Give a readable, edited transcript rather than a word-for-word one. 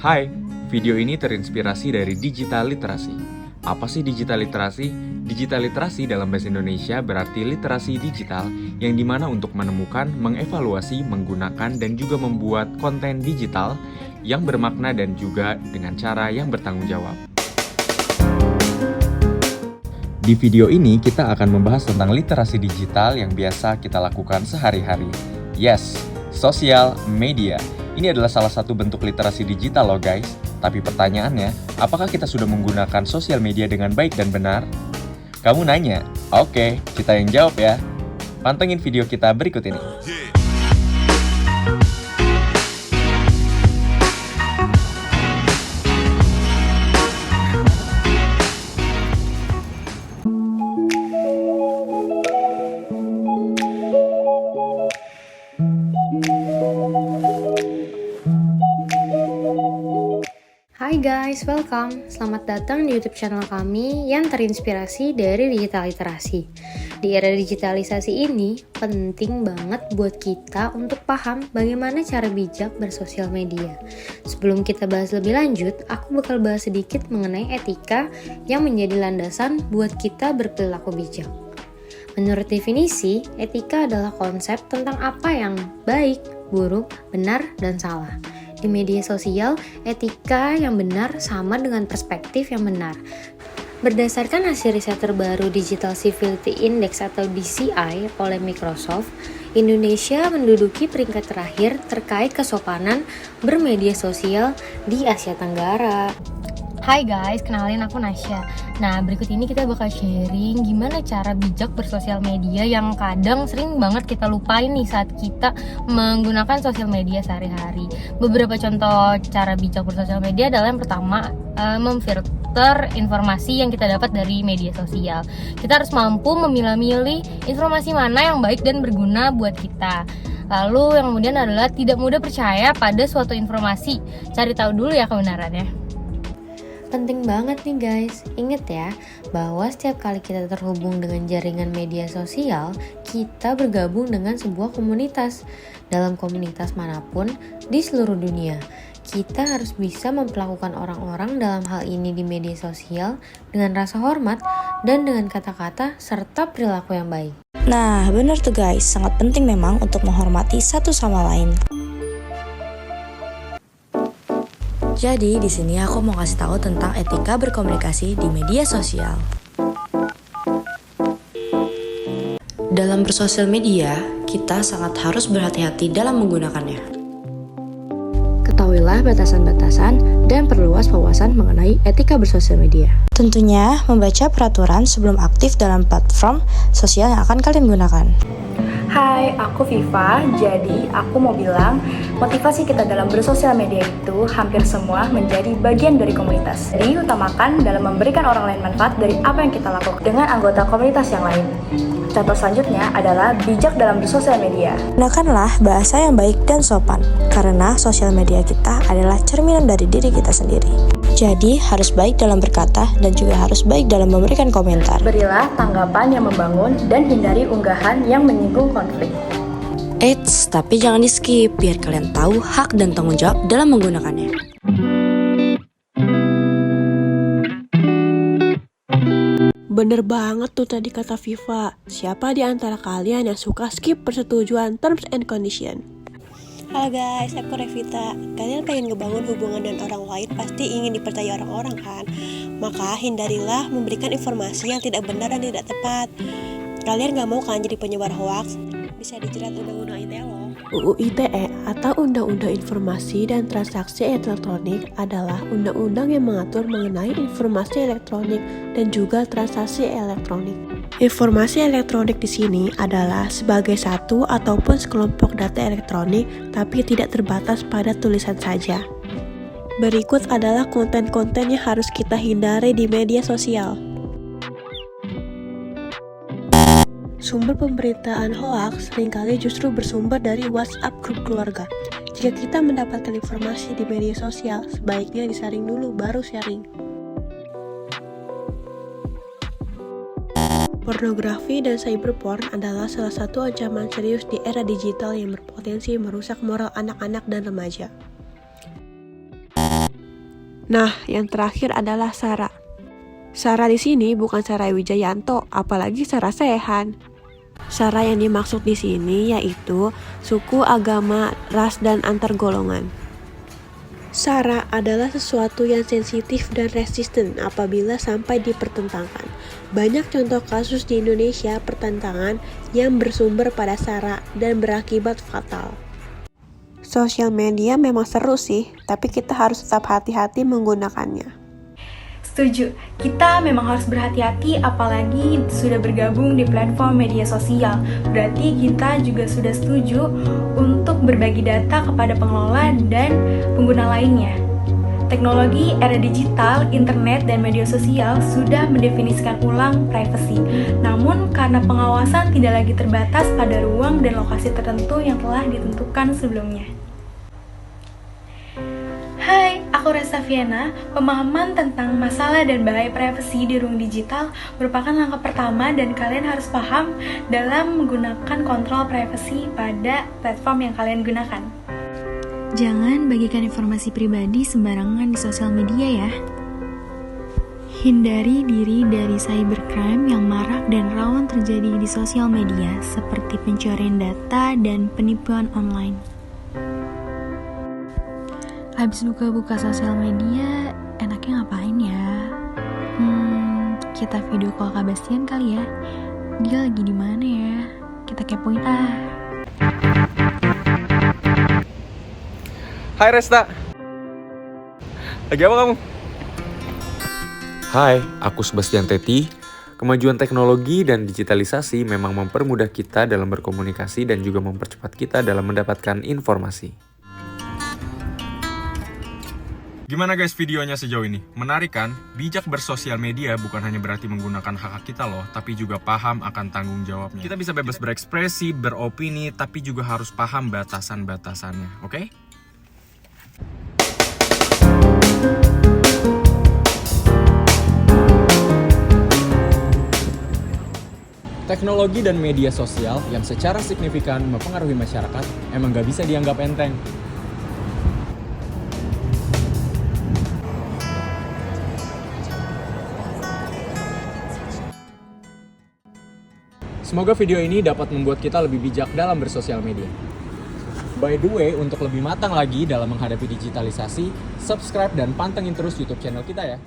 Hai, video ini terinspirasi dari digital literasi. Apa sih digital literasi? Digital literasi dalam bahasa Indonesia berarti literasi digital yang dimana untuk menemukan, mengevaluasi, menggunakan, dan juga membuat konten digital yang bermakna dan juga dengan cara yang bertanggung jawab. Di video ini kita akan membahas tentang literasi digital yang biasa kita lakukan sehari-hari. Yes, sosial media. Ini adalah salah satu bentuk literasi digital loh guys. Tapi pertanyaannya, apakah kita sudah menggunakan sosial media dengan baik dan benar? Kamu nanya? Oke, kita yang jawab ya. Pantengin video kita berikut ini. Hai guys, welcome. Selamat datang di YouTube channel kami yang terinspirasi dari digital literasi. Di era digitalisasi ini, penting banget buat kita untuk paham bagaimana cara bijak bersosial media. Sebelum kita bahas lebih lanjut, aku bakal bahas sedikit mengenai etika yang menjadi landasan buat kita berperilaku bijak. Menurut definisi, etika adalah konsep tentang apa yang baik, buruk, benar, dan salah. Di media sosial, etika yang benar sama dengan perspektif yang benar. Berdasarkan hasil riset terbaru Digital Civility Index atau DCI oleh Microsoft, Indonesia menduduki peringkat terakhir terkait kesopanan bermedia sosial di Asia Tenggara. Hai guys, kenalin aku Nasya. Nah, berikut ini kita bakal sharing gimana cara bijak bersosial media yang kadang sering banget kita lupain nih saat kita menggunakan sosial media sehari-hari. Beberapa contoh cara bijak bersosial media adalah yang pertama, memfilter informasi yang kita dapat dari media sosial. Kita harus mampu memilah-milih informasi mana yang baik dan berguna buat kita. Lalu yang kemudian adalah tidak mudah percaya pada suatu informasi. Cari tahu dulu ya kebenarannya. Penting banget nih guys, inget ya bahwa setiap kali kita terhubung dengan jaringan media sosial, kita bergabung dengan sebuah komunitas. Dalam komunitas manapun di seluruh dunia, kita harus bisa memperlakukan orang-orang dalam hal ini di media sosial dengan rasa hormat dan dengan kata-kata serta perilaku yang baik. Nah, benar tuh guys, sangat penting memang untuk menghormati satu sama lain. Jadi di sini aku mau kasih tahu tentang etika berkomunikasi di media sosial. Dalam bersosial media, kita sangat harus berhati-hati dalam menggunakannya. Ketahuilah batasan-batasan dan perluas wawasan mengenai etika bersosial media. Tentunya membaca peraturan sebelum aktif dalam platform sosial yang akan kalian gunakan. Hai, aku Viva. Jadi, aku mau bilang motivasi kita dalam bersosial media itu hampir semua menjadi bagian dari komunitas. Jadi, utamakan dalam memberikan orang lain manfaat dari apa yang kita lakukan dengan anggota komunitas yang lain. Contoh selanjutnya adalah bijak dalam bersosial media. Gunakanlah bahasa yang baik dan sopan, karena sosial media kita adalah cerminan dari diri kita sendiri. Jadi, harus baik dalam berkata dan juga harus baik dalam memberikan komentar. Berilah tanggapan yang membangun dan hindari unggahan yang menyinggung konflik. Eits, tapi jangan di-skip biar kalian tahu hak dan tanggung jawab dalam menggunakannya. Bener banget tuh tadi kata Viva. Siapa di antara kalian yang suka skip persetujuan terms and condition? Halo guys, aku Revita. Kalian pengen ngebangun hubungan dengan orang lain pasti ingin dipercaya orang-orang kan? Maka hindarilah memberikan informasi yang tidak benar dan tidak tepat. Kalian gak mau kan jadi penyebar hoaks? Bisa dijerat undang-undang ITE loh. UU ITE atau Undang-Undang Informasi dan Transaksi Elektronik adalah undang-undang yang mengatur mengenai informasi elektronik dan juga transaksi elektronik. Informasi elektronik di sini adalah sebagai satu ataupun sekelompok data elektronik tapi tidak terbatas pada tulisan saja. Berikut adalah konten-konten yang harus kita hindari di media sosial. Sumber pemberitaan hoaks seringkali justru bersumber dari WhatsApp grup keluarga. Jika kita mendapatkan informasi di media sosial, sebaiknya disaring dulu baru sharing. Pornografi dan cyberporn adalah salah satu ancaman serius di era digital yang berpotensi merusak moral anak-anak dan remaja. Nah, yang terakhir adalah Sara. Sara di sini bukan Sara Wijayanto, apalagi Sara Sehan. Sara yang dimaksud di sini yaitu suku, agama, ras, dan antar golongan. Sara adalah sesuatu yang sensitif dan resisten apabila sampai dipertentangkan. Banyak contoh kasus di Indonesia pertentangan yang bersumber pada Sara dan berakibat fatal. Sosial media memang seru sih, tapi kita harus tetap hati-hati menggunakannya. Setuju, kita memang harus berhati-hati apalagi sudah bergabung di platform media sosial. Berarti kita juga sudah setuju untuk berbagi data kepada pengelola dan pengguna lainnya. Teknologi era digital, internet, dan media sosial sudah mendefinisikan ulang privasi. Namun karena pengawasan tidak lagi terbatas pada ruang dan lokasi tertentu yang telah ditentukan sebelumnya. Hai, aku Resta Viana. Pemahaman tentang masalah dan bahaya privasi di ruang digital merupakan langkah pertama dan kalian harus paham dalam menggunakan kontrol privasi pada platform yang kalian gunakan. Jangan bagikan informasi pribadi sembarangan di sosial media ya. Hindari diri dari cybercrime yang marak dan rawan terjadi di sosial media seperti pencurian data dan penipuan online. Habis buka-buka sosial media, enaknya ngapain ya? Kita video call Kak Bastian kali ya. Dia lagi di mana ya? Kita kepoin ah. Hai Resta. Lagi apa kamu? Hai, aku Sebastian Teti. Kemajuan teknologi dan digitalisasi memang mempermudah kita dalam berkomunikasi dan juga mempercepat kita dalam mendapatkan informasi. Gimana guys videonya sejauh ini? Menarik kan? Bijak bersosial media bukan hanya berarti menggunakan hak kita loh, tapi juga paham akan tanggung jawabnya. Kita bisa bebas berekspresi, beropini, tapi juga harus paham batasan-batasannya, oke? Teknologi dan media sosial yang secara signifikan mempengaruhi masyarakat emang gak bisa dianggap enteng. Semoga video ini dapat membuat kita lebih bijak dalam bersosial media. By the way, untuk lebih matang lagi dalam menghadapi digitalisasi, subscribe dan pantengin terus YouTube channel kita ya.